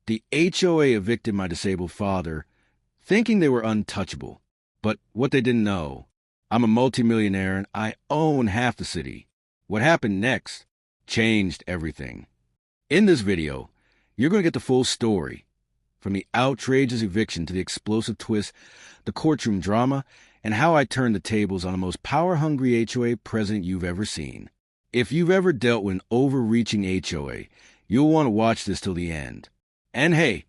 The HOA evicted my disabled father, thinking they were untouchable. But what they didn't know, I'm a multimillionaire and I own half the city. What happened next changed everything. In this video, you're going to get the full story, from the outrageous eviction to the explosive twist, the courtroom drama, and how I turned the tables on the most power-hungry HOA president you've ever seen. If you've ever dealt with an overreaching HOA, you'll want to watch this till the end. And hey,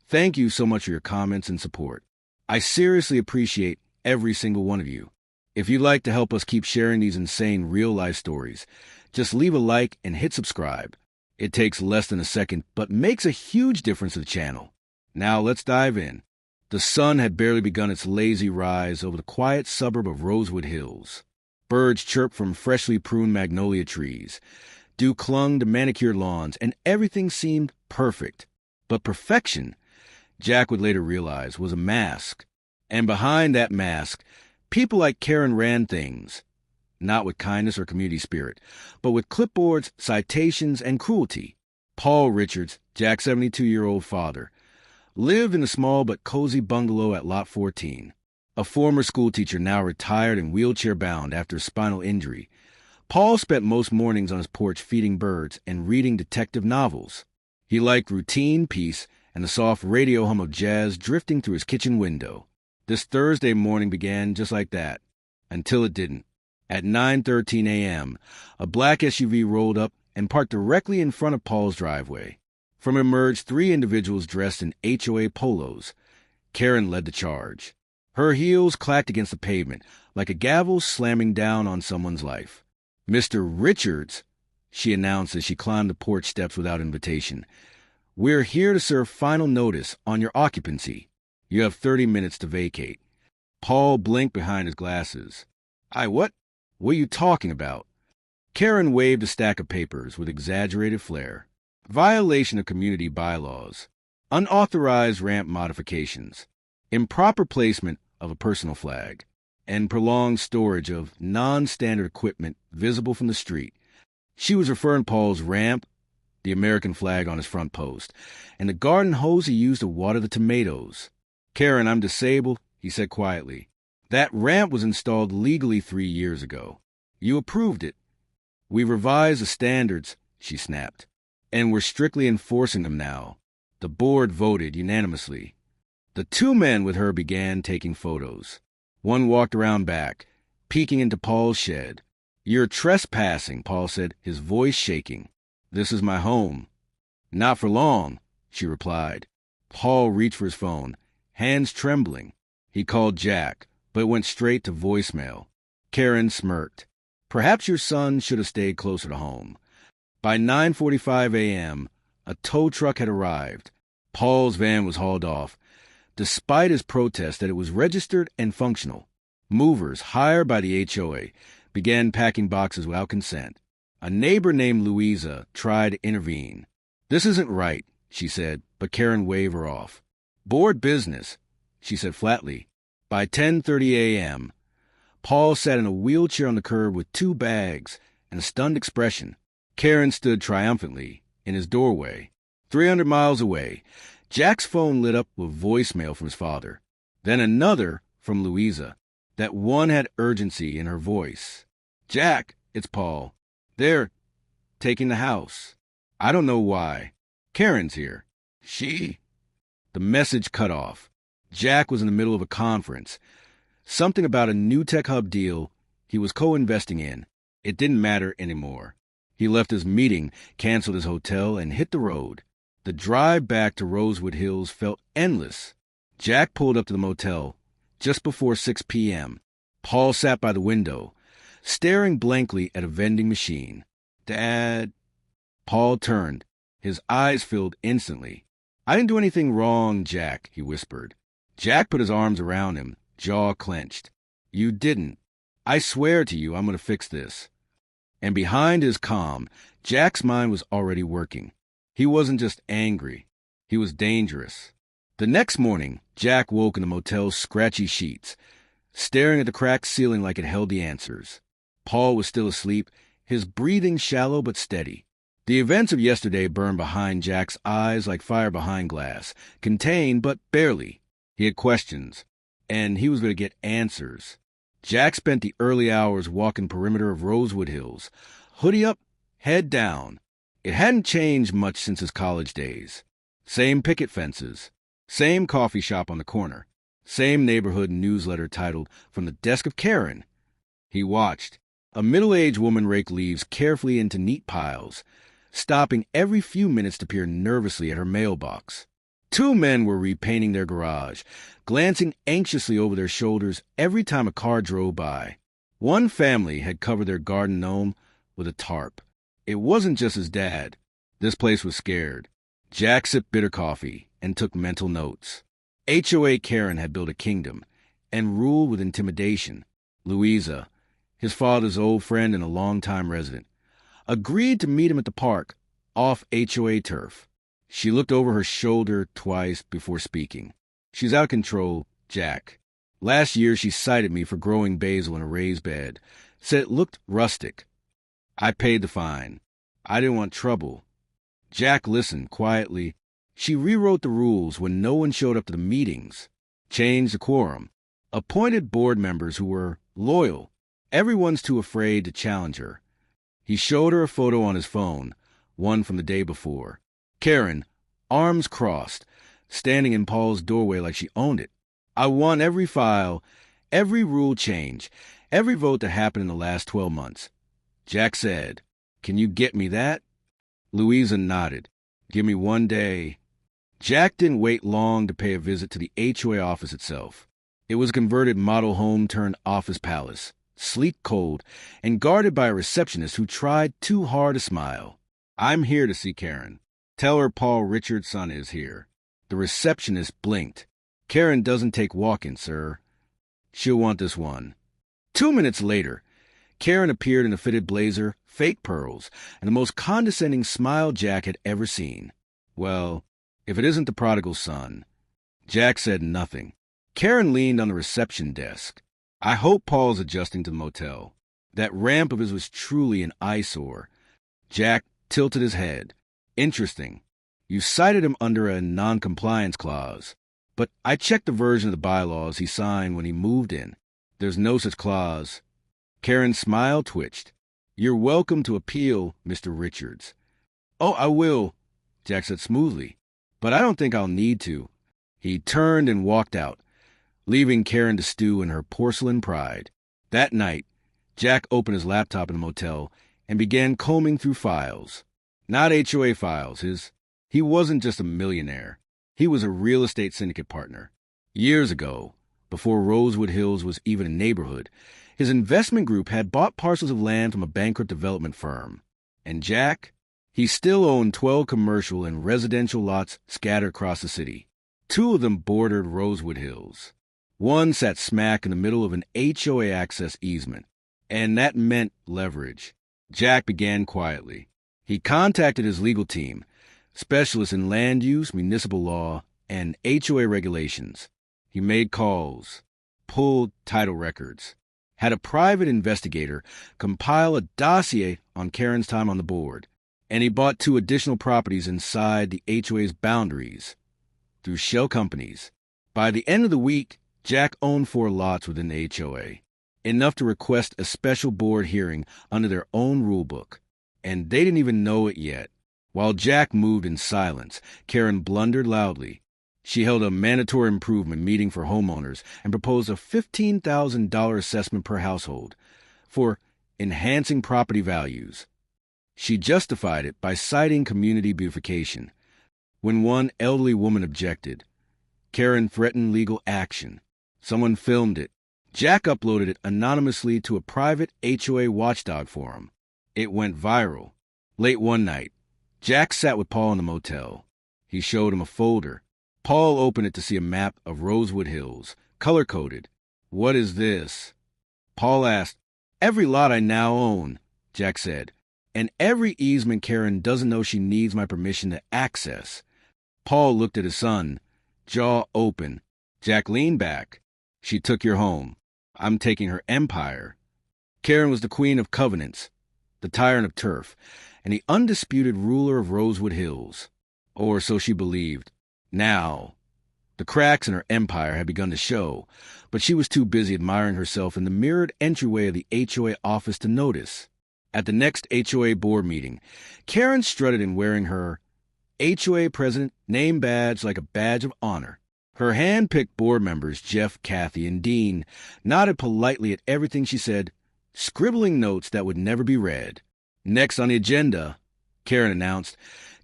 thank you so much for your comments and support. I seriously appreciate every single one of you. If you'd like to help us keep sharing these insane real-life stories, just leave a like and hit subscribe. It takes less than a second, but makes a huge difference to the channel. Now let's dive in. The sun had barely begun its lazy rise over the quiet suburb of Rosewood Hills. Birds chirped from freshly pruned magnolia trees. Dew clung to manicured lawns, and everything seemed perfect. But perfection, Jack would later realize, was a mask. And behind that mask, people like Karen ran things, not with kindness or community spirit, but with clipboards, citations, and cruelty. Paul Richards, Jack's 72-year-old father, lived in a small but cozy bungalow at Lot 14. A former schoolteacher now retired and wheelchair-bound after a spinal injury, Paul spent most mornings on his porch feeding birds and reading detective novels. He liked routine, peace, and the soft radio hum of jazz drifting through his kitchen window. This Thursday morning began just like that, until it didn't. At 9:13 a.m., a black SUV rolled up and parked directly in front of Paul's driveway. From it emerged three individuals dressed in HOA polos. Karen led the charge. Her heels clacked against the pavement, like a gavel slamming down on someone's life. "Mr. Richards," she announced as she climbed the porch steps without invitation, "we're here to serve final notice on your occupancy. You have 30 minutes to vacate." Paul blinked behind his glasses. What are you talking about?" Karen waved a stack of papers with exaggerated flair. "Violation of community bylaws, unauthorized ramp modifications, improper placement of a personal flag, and prolonged storage of non-standard equipment visible from the street." She was referring to Paul's ramp, the American flag on his front post, and the garden hose he used to water the tomatoes. "Karen, I'm disabled," he said quietly. "That ramp was installed legally 3 years ago. You approved it." "We revised the standards," she snapped, "and we're strictly enforcing them now." The board voted unanimously. The two men with her began taking photos. One walked around back, peeking into Paul's shed. "You're trespassing," Paul said, his voice shaking. "This is my home." "Not for long," she replied. Paul reached for his phone, hands trembling. He called Jack, but it went straight to voicemail. Karen smirked. "Perhaps your son should have stayed closer to home." By 9:45 a.m., a tow truck had arrived. Paul's van was hauled off, despite his protest that it was registered and functional. Movers, hired by the HOA, began packing boxes without consent. A neighbor named Louisa tried to intervene. "This isn't right," she said, but Karen waved her off. "Board business," she said flatly. By 10:30 a.m., Paul sat in a wheelchair on the curb with 2 bags and a stunned expression. Karen stood triumphantly in his doorway. 300 miles away, Jack's phone lit up with voicemail from his father. Then another from Louisa. That one had urgency in her voice. "Jack, it's Paul. They're taking the house. I don't know why. Karen's here. She..." The message cut off. Jack was in the middle of a conference. Something about a new tech hub deal he was co-investing in. It didn't matter anymore. He left his meeting, canceled his hotel, and hit the road. The drive back to Rosewood Hills felt endless. Jack pulled up to the motel just before 6 p.m. Paul sat by the window, staring blankly at a vending machine. "Dad..." Paul turned. His eyes filled instantly. "I didn't do anything wrong, Jack," he whispered. Jack put his arms around him, jaw clenched. "You didn't. I swear to you I'm going to fix this." And behind his calm, Jack's mind was already working. He wasn't just angry. He was dangerous. The next morning, Jack woke in the motel's scratchy sheets, staring at the cracked ceiling like it held the answers. Paul was still asleep, his breathing shallow but steady. The events of yesterday burned behind Jack's eyes like fire behind glass, contained but barely. He had questions, and he was going to get answers. Jack spent the early hours walking perimeter of Rosewood Hills, hoodie up, head down. It hadn't changed much since his college days. Same picket fences, same coffee shop on the corner, same neighborhood newsletter titled From the Desk of Karen. He watched. A middle-aged woman rake leaves carefully into neat piles, stopping every few minutes to peer nervously at her mailbox. Two men were repainting their garage, glancing anxiously over their shoulders every time a car drove by. One family had covered their garden gnome with a tarp. It wasn't just his dad. This place was scared. Jack sipped bitter coffee and took mental notes. HOA Karen had built a kingdom and ruled with intimidation. Louisa, his father's old friend and a longtime resident, agreed to meet him at the park, off HOA turf. She looked over her shoulder twice before speaking. She's out of control, Jack. Last year she cited me for growing basil in a raised bed, said it looked rustic. I paid the fine. I didn't want trouble. Jack listened quietly. She rewrote the rules when no one showed up to the meetings, changed the quorum, appointed board members who were loyal. Everyone's too afraid to challenge her. He showed her a photo on his phone, one from the day before. Karen, arms crossed, standing in Paul's doorway like she owned it. I won every file, every rule change, every vote that happened in the last 12 months. Jack said, "Can you get me that?" Louisa nodded. "Give me one day." Jack didn't wait long to pay a visit to the HOA office itself. It was a converted model home turned office palace, sleek cold, and guarded by a receptionist who tried too hard to smile. "I'm here to see Karen. Tell her Paul Richard's son is here." The receptionist blinked. "Karen doesn't take walk-ins, sir. She'll want this one." 2 minutes later, Karen appeared in a fitted blazer, fake pearls, and the most condescending smile Jack had ever seen. "Well, if it isn't the prodigal son." Jack said nothing. Karen leaned on the reception desk. "I hope Paul's adjusting to the motel. That ramp of his was truly an eyesore." Jack tilted his head. "Interesting. You cited him under a non-compliance clause. But I checked the version of the bylaws he signed when he moved in. There's no such clause." Karen's smile twitched. "You're welcome to appeal, Mr. Richards." "Oh, I will," Jack said smoothly. "But I don't think I'll need to." He turned and walked out, leaving Karen to stew in her porcelain pride. That night, Jack opened his laptop in the motel and began combing through files. Not HOA files. He wasn't just a millionaire. He was a real estate syndicate partner. Years ago, before Rosewood Hills was even a neighborhood, his investment group had bought parcels of land from a bankrupt development firm. And Jack? He still owned 12 commercial and residential lots scattered across the city. 2 of them bordered Rosewood Hills. One sat smack in the middle of an HOA access easement, and that meant leverage. Jack began quietly. He contacted his legal team, specialists in land use, municipal law, and HOA regulations. He made calls, pulled title records, had a private investigator compile a dossier on Karen's time on the board, and he bought 2 additional properties inside the HOA's boundaries through shell companies. By the end of the week, Jack owned 4 lots within the HOA, enough to request a special board hearing under their own rulebook, and they didn't even know it yet. While Jack moved in silence, Karen blundered loudly. She held a mandatory improvement meeting for homeowners and proposed a $15,000 assessment per household for enhancing property values. She justified it by citing community beautification. When one elderly woman objected, Karen threatened legal action. Someone filmed it. Jack uploaded it anonymously to a private HOA watchdog forum. It went viral. Late one night, Jack sat with Paul in the motel. He showed him a folder. Paul opened it to see a map of Rosewood Hills, color-coded. "What is this?" Paul asked. "Every lot I now own," Jack said, "and every easement Karen doesn't know she needs my permission to access." Paul looked at his son, jaw open. Jack leaned back. "She took your home. I'm taking her empire." Karen was the queen of covenants, the tyrant of turf, and the undisputed ruler of Rosewood Hills. Or so she believed. Now, the cracks in her empire had begun to show, but she was too busy admiring herself in the mirrored entryway of the HOA office to notice. At the next HOA board meeting, Karen strutted in wearing her HOA president name badge like a badge of honor. Her hand-picked board members, Jeff, Kathy, and Dean, nodded politely at everything she said, scribbling notes that would never be read. Next on the agenda, Karen announced,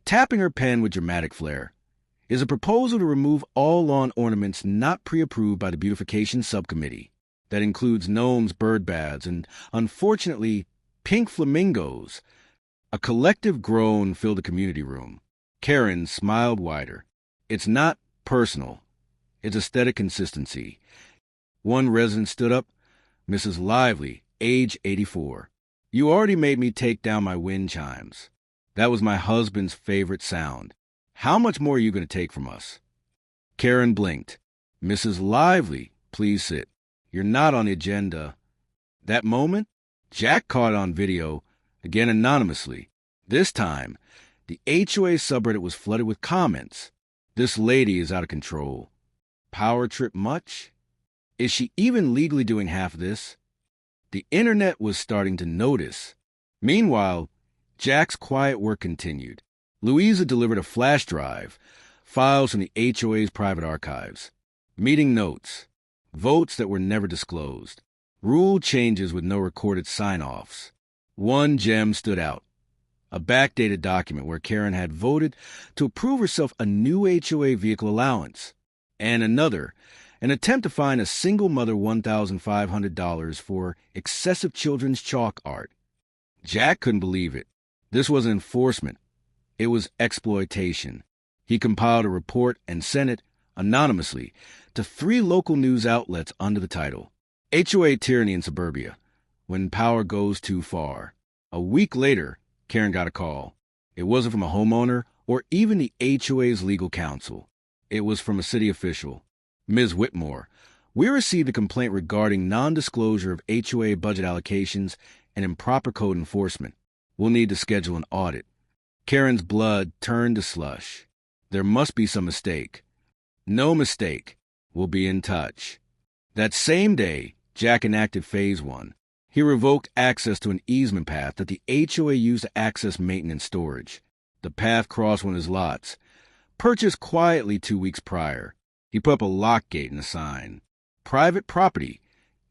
tapping her pen with dramatic flair, is a proposal to remove all lawn ornaments not pre-approved by the beautification subcommittee. That includes gnomes, bird baths, and, unfortunately, pink flamingos. A collective groan filled the community room. Karen smiled wider. It's not personal. It's aesthetic consistency. One resident stood up, Mrs. Lively, age 84. You already made me take down my wind chimes. That was my husband's favorite sound. How much more are you going to take from us? Karen blinked. Mrs. Lively, please sit. You're not on the agenda. That moment, Jack caught it on video, again anonymously. This time, the HOA subreddit was flooded with comments. This lady is out of control. Power trip much? Is she even legally doing half of this? The internet was starting to notice. Meanwhile, Jack's quiet work continued. Louisa delivered a flash drive, files from the HOA's private archives, meeting notes, votes that were never disclosed, rule changes with no recorded sign-offs. One gem stood out, a backdated document where Karen had voted to approve herself a new HOA vehicle allowance, and another, an attempt to fine a single mother $1,500 for excessive children's chalk art. Jack couldn't believe it. This wasn't enforcement. It was exploitation. He compiled a report and sent it, anonymously, to 3 local news outlets under the title, HOA Tyranny in Suburbia, When Power Goes Too Far. A week later, Karen got a call. It wasn't from a homeowner or even the HOA's legal counsel. It was from a city official. Ms. Whitmore, we received a complaint regarding non-disclosure of HOA budget allocations and improper code enforcement. We'll need to schedule an audit. Karen's blood turned to slush. There must be some mistake. No mistake. We'll be in touch. That same day, Jack enacted Phase 1. He revoked access to an easement path that the HOA used to access maintenance storage. The path crossed one of his lots, purchased quietly 2 weeks prior. He put up a lock gate and a sign. Private property.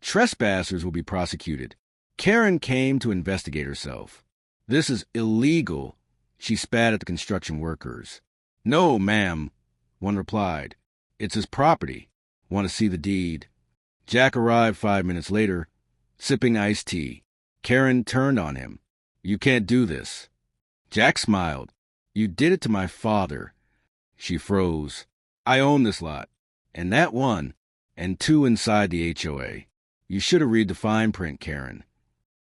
Trespassers will be prosecuted. Karen came to investigate herself. This is illegal. She spat at the construction workers. No, ma'am, one replied. It's his property. Want to see the deed? Jack arrived 5 minutes later, sipping iced tea. Karen turned on him. You can't do this. Jack smiled. You did it to my father. She froze. I own this lot, and that one, and 2 inside the HOA. You should have read the fine print, Karen.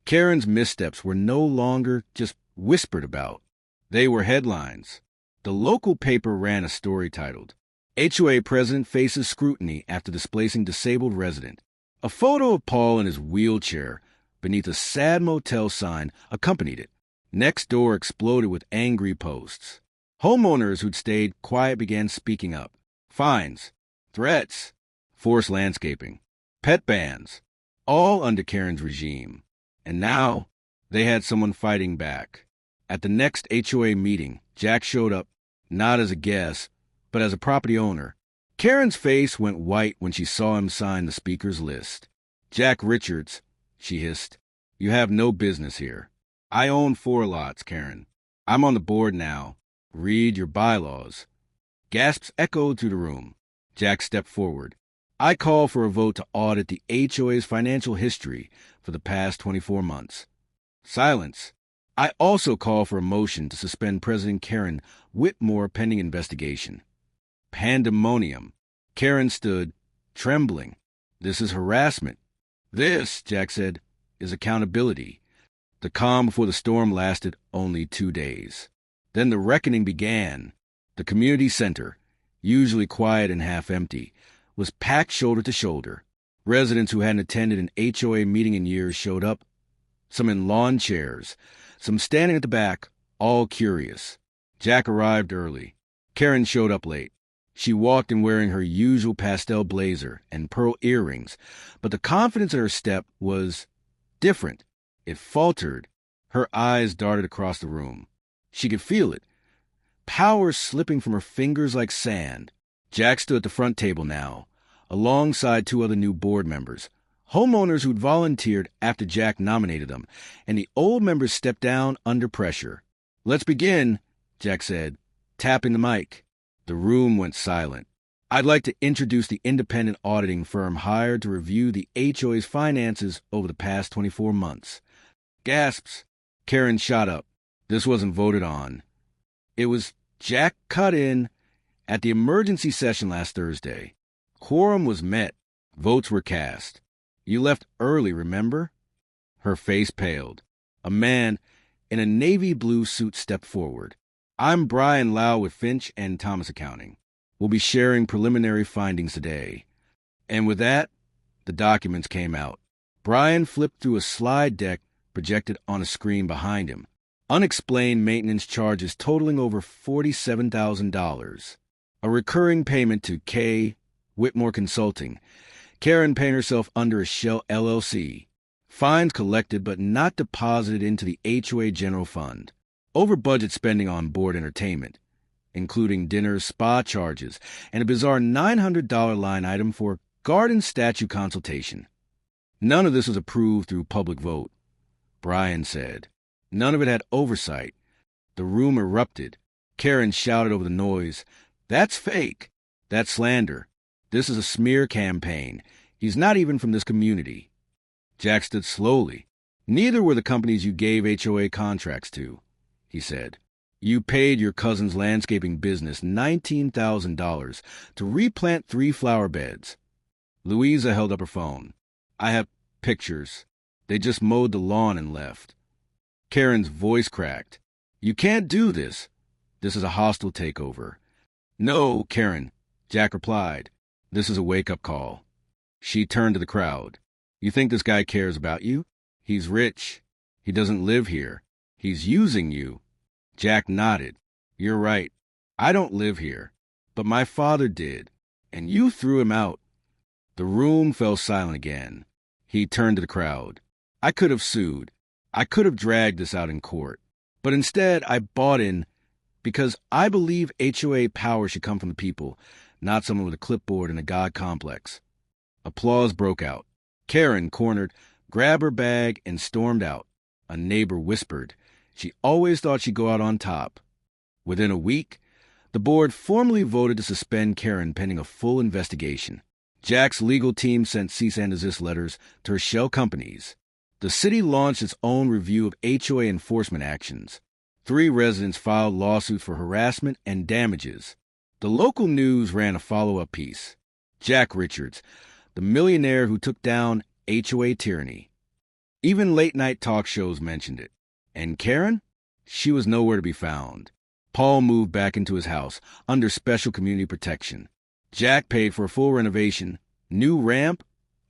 Karen's missteps were no longer just whispered about. They were headlines. The local paper ran a story titled, HOA President Faces Scrutiny After Displacing Disabled Resident. A photo of Paul in his wheelchair beneath a sad motel sign accompanied it. Next door exploded with angry posts. Homeowners who'd stayed quiet began speaking up. Fines, threats, forced landscaping, pet bans, all under Karen's regime. And now they had someone fighting back. At the next HOA meeting, Jack showed up, not as a guest, but as a property owner. Karen's face went white when she saw him sign the speaker's list. Jack Richards, she hissed, you have no business here. I own 4 lots, Karen. I'm on the board now. Read your bylaws. Gasps echoed through the room. Jack stepped forward. I call for a vote to audit the HOA's financial history for the past 24 months. Silence. I also call for a motion to suspend President Karen Whitmore pending investigation. Pandemonium. Karen stood, trembling. This is harassment. This, Jack said, is accountability. The calm before the storm lasted only 2 days. Then the reckoning began. The community center, usually quiet and half empty, was packed shoulder to shoulder. Residents who hadn't attended an HOA meeting in years showed up, some in lawn chairs, some standing at the back, all curious. Jack arrived early. Karen showed up late. She walked in wearing her usual pastel blazer and pearl earrings, but the confidence in her step was different. It faltered. Her eyes darted across the room. She could feel it. Power slipping from her fingers like sand. Jack stood at the front table now, alongside 2 other new board members, homeowners who'd volunteered after Jack nominated them, and the old members stepped down under pressure. "Let's begin," Jack said, tapping the mic. The room went silent. "I'd like to introduce the independent auditing firm hired to review the HOA's finances over the past 24 months. Gasps. Karen shot up. This wasn't voted on. It was Jack cut in at the emergency session last Thursday. Quorum was met. Votes were cast. You left early, remember? Her face paled. A man in a navy blue suit stepped forward. "I'm Brian Lau with Finch and Thomas Accounting. We'll be sharing preliminary findings today." And with that, the documents came out. Brian flipped through a slide deck projected on a screen behind him. Unexplained maintenance charges totaling over $47,000. A recurring payment to K. Whitmore Consulting. Karen paying herself under a shell LLC. Fines collected but not deposited into the HOA general fund. Over-budget spending on board entertainment, including dinners, spa charges, and a bizarre $900 line item for garden statue consultation. None of this was approved through public vote, Brian said. None of it had oversight. The room erupted. Karen shouted over the noise, "That's fake. That's slander. This is a smear campaign. He's not even from this community." Jack stood slowly. "Neither were the companies you gave HOA contracts to," he said. "You paid your cousin's landscaping business $19,000 to replant 3 flower beds." Louisa held up her phone. "I have pictures. They just mowed the lawn and left." Karen's voice cracked. "You can't do this. This is a hostile takeover." "No, Karen," Jack replied. "This is a wake-up call." She turned to the crowd. "You think this guy cares about you? He's rich. He doesn't live here. He's using you." Jack nodded. "You're right. I don't live here. But my father did. And you threw him out." The room fell silent again. He turned to the crowd. "I could have sued. I could have dragged this out in court. But instead, I bought in because I believe HOA power should come from the people, not someone with a clipboard and a God complex." Applause broke out. Karen, cornered, grabbed her bag and stormed out. A neighbor whispered. She always thought she'd go out on top. Within a week, the board formally voted to suspend Karen pending a full investigation. Jack's legal team sent cease and desist letters to her shell companies. The city launched its own review of HOA enforcement actions. 3 residents filed lawsuits for harassment and damages. The local news ran a follow-up piece. Jack Richards, the millionaire who took down HOA tyranny. Even late-night talk shows mentioned it. And Karen? She was nowhere to be found. Paul moved back into his house, under special community protection. Jack paid for a full renovation, new ramp,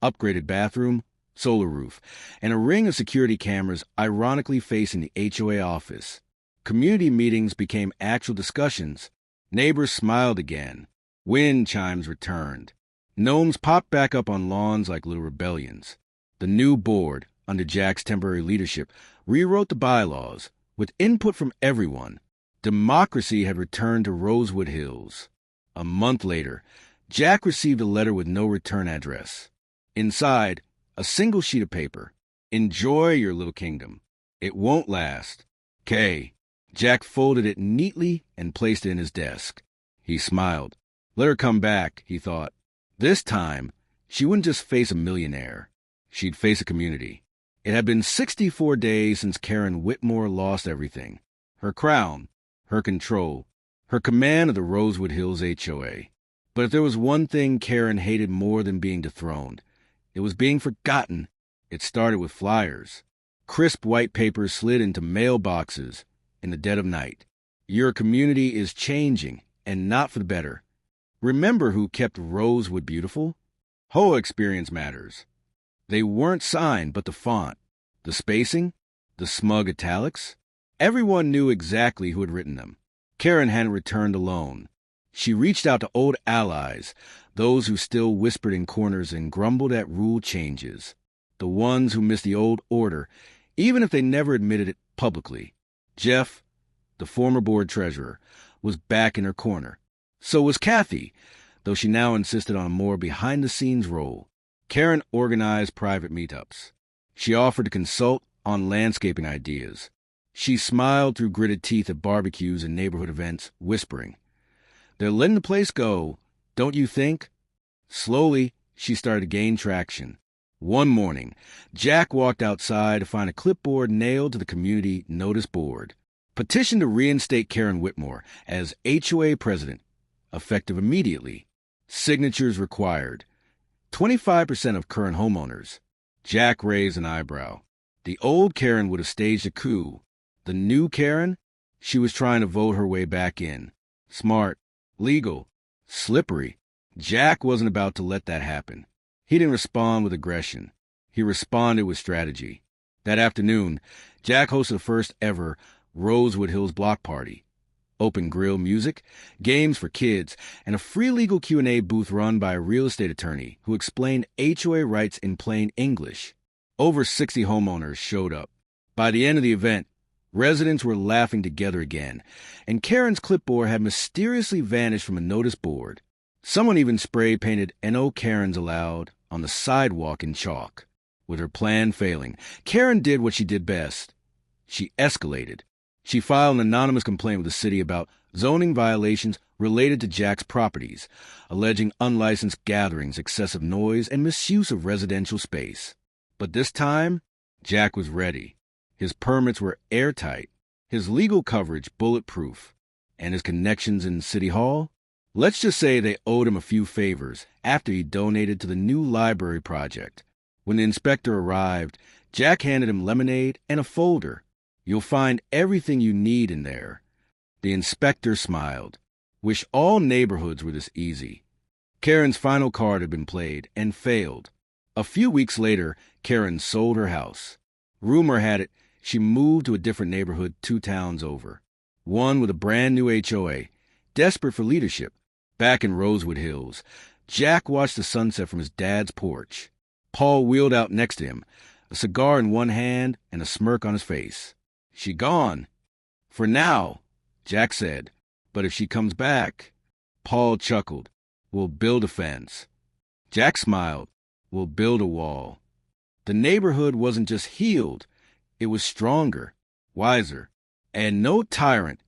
upgraded bathroom, solar roof, and a ring of security cameras ironically facing the HOA office. Community meetings became actual discussions. Neighbors smiled again. Wind chimes returned. Gnomes popped back up on lawns like little rebellions. The new board, under Jack's temporary leadership, rewrote the bylaws, with input from everyone. Democracy had returned to Rosewood Hills. A month later, Jack received a letter with no return address. Inside, a single sheet of paper. "Enjoy your little kingdom. It won't last. K." Jack folded it neatly and placed it in his desk. He smiled. Let her come back, he thought. This time, she wouldn't just face a millionaire. She'd face a community. It had been 64 days since Karen Whitmore lost everything. Her crown, her control, her command of the Rosewood Hills HOA. But if there was one thing Karen hated more than being dethroned, it was being forgotten. It started with flyers. Crisp white papers slid into mailboxes in the dead of night. Your community is changing, and not for the better. Remember who kept Rosewood beautiful? HOA experience matters. They weren't signed, but the font, the spacing, the smug italics. Everyone knew exactly who had written them. Karen hadn't returned alone. She reached out to old allies, those who still whispered in corners and grumbled at rule changes, the ones who missed the old order, even if they never admitted it publicly. Jeff, the former board treasurer, was back in her corner. So was Kathy, though she now insisted on a more behind-the-scenes role. Karen organized private meetups. She offered to consult on landscaping ideas. She smiled through gritted teeth at barbecues and neighborhood events, whispering, "They're letting the place go, don't you think?" Slowly, she started to gain traction. One morning, Jack walked outside to find a clipboard nailed to the community notice board. Petition to reinstate Karen Whitmore as HOA president, effective immediately. Signatures required. 25% of current homeowners. Jack raised an eyebrow. The old Karen would have staged a coup. The new Karen? She was trying to vote her way back in. Smart, legal, slippery. Jack wasn't about to let that happen. He didn't respond with aggression. He responded with strategy. That afternoon, Jack hosted the first ever Rosewood Hills block party. Open grill music, games for kids, and a free legal Q&A booth run by a real estate attorney who explained HOA rights in plain English. Over 60 homeowners showed up. By the end of the event, residents were laughing together again, and Karen's clipboard had mysteriously vanished from a notice board. Someone even spray-painted "No Karens Allowed" on the sidewalk in chalk. With her plan failing, Karen did what she did best. She escalated. She filed an anonymous complaint with the city about zoning violations related to Jack's properties, alleging unlicensed gatherings, excessive noise, and misuse of residential space. But this time, Jack was ready. His permits were airtight, his legal coverage bulletproof, and his connections in City Hall? Let's just say they owed him a few favors after he donated to the new library project. When the inspector arrived, Jack handed him lemonade and a folder. "You'll find everything you need in there." The inspector smiled. Wish all neighborhoods were this easy. Karen's final card had been played and failed. A few weeks later, Karen sold her house. Rumor had it she moved to a different neighborhood 2 towns over. One with a brand new HOA, desperate for leadership. Back in Rosewood Hills, Jack watched the sunset from his dad's porch. Paul wheeled out next to him, a cigar in one hand and a smirk on his face. "She gone." "For now," Jack said. "But if she comes back..." Paul chuckled. "We'll build a fence." Jack smiled. "We'll build a wall." The neighborhood wasn't just healed. It was stronger, wiser, and no tyrant,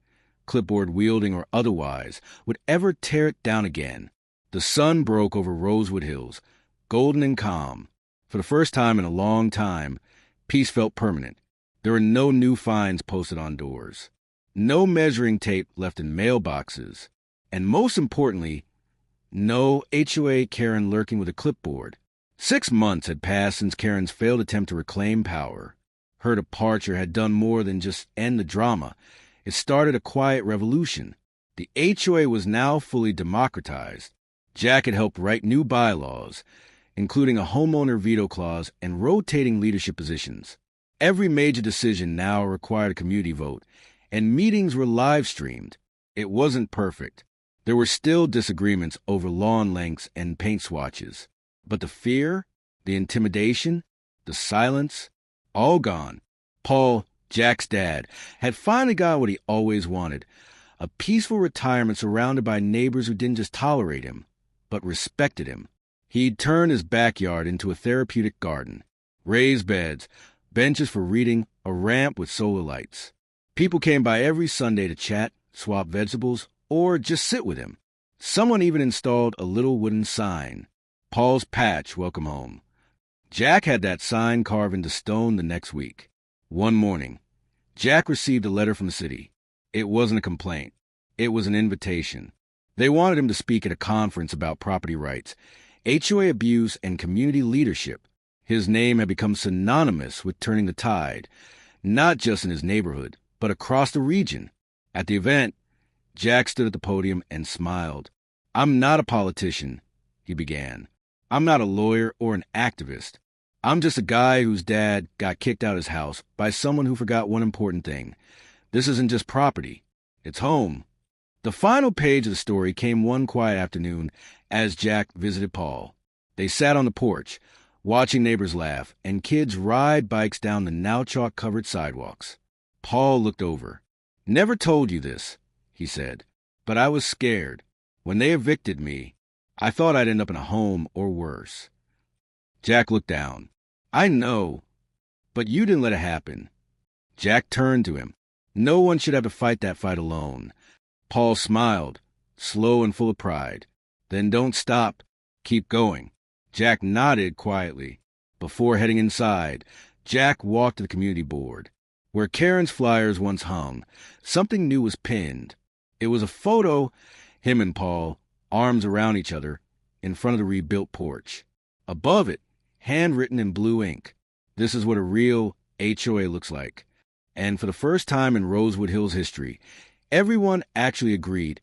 clipboard wielding or otherwise, would ever tear it down again. The sun broke over Rosewood Hills, golden and calm. For the first time in a long time, peace felt permanent. There were no new fines posted on doors, no measuring tape left in mailboxes, and most importantly, no HOA Karen lurking with a clipboard. 6 months had passed since Karen's failed attempt to reclaim power. Her departure had done more than just end the drama. It started a quiet revolution. The HOA was now fully democratized. Jack had helped write new bylaws, including a homeowner veto clause and rotating leadership positions. Every major decision now required a community vote, and meetings were live-streamed. It wasn't perfect. There were still disagreements over lawn lengths and paint swatches. But the fear, the intimidation, the silence, all gone. Paul, Jack's dad, had finally got what he always wanted, a peaceful retirement surrounded by neighbors who didn't just tolerate him, but respected him. He'd turned his backyard into a therapeutic garden. Raised beds, benches for reading, a ramp with solar lights. People came by every Sunday to chat, swap vegetables, or just sit with him. Someone even installed a little wooden sign, "Paul's Patch, Welcome Home." Jack had that sign carved into stone the next week. One morning, Jack received a letter from the city. It wasn't a complaint. It was an invitation. They wanted him to speak at a conference about property rights, HOA abuse, and community leadership. His name had become synonymous with turning the tide, not just in his neighborhood, but across the region. At the event, Jack stood at the podium and smiled. "I'm not a politician," he began. "I'm not a lawyer or an activist. I'm just a guy whose dad got kicked out of his house by someone who forgot one important thing: This isn't just property. It's home. The final page of the story came one quiet afternoon as Jack visited Paul. They sat on the porch, watching neighbors laugh and kids ride bikes down the now chalk-covered sidewalks. Paul looked over. "Never told you this," he said, "but I was scared. When they evicted me, I thought I'd end up in a home or worse." Jack looked down. "I know, but you didn't let it happen." Jack turned to him. "No one should have to fight that fight alone." Paul smiled, slow and full of pride. "Then don't stop. Keep going." Jack nodded quietly. Before heading inside, Jack walked to the community board. Where Karen's flyers once hung, something new was pinned. It was a photo, him and Paul, arms around each other, in front of the rebuilt porch. Above it, handwritten in blue ink, "This is what a real HOA looks like." And for the first time in Rosewood Hills history, everyone actually agreed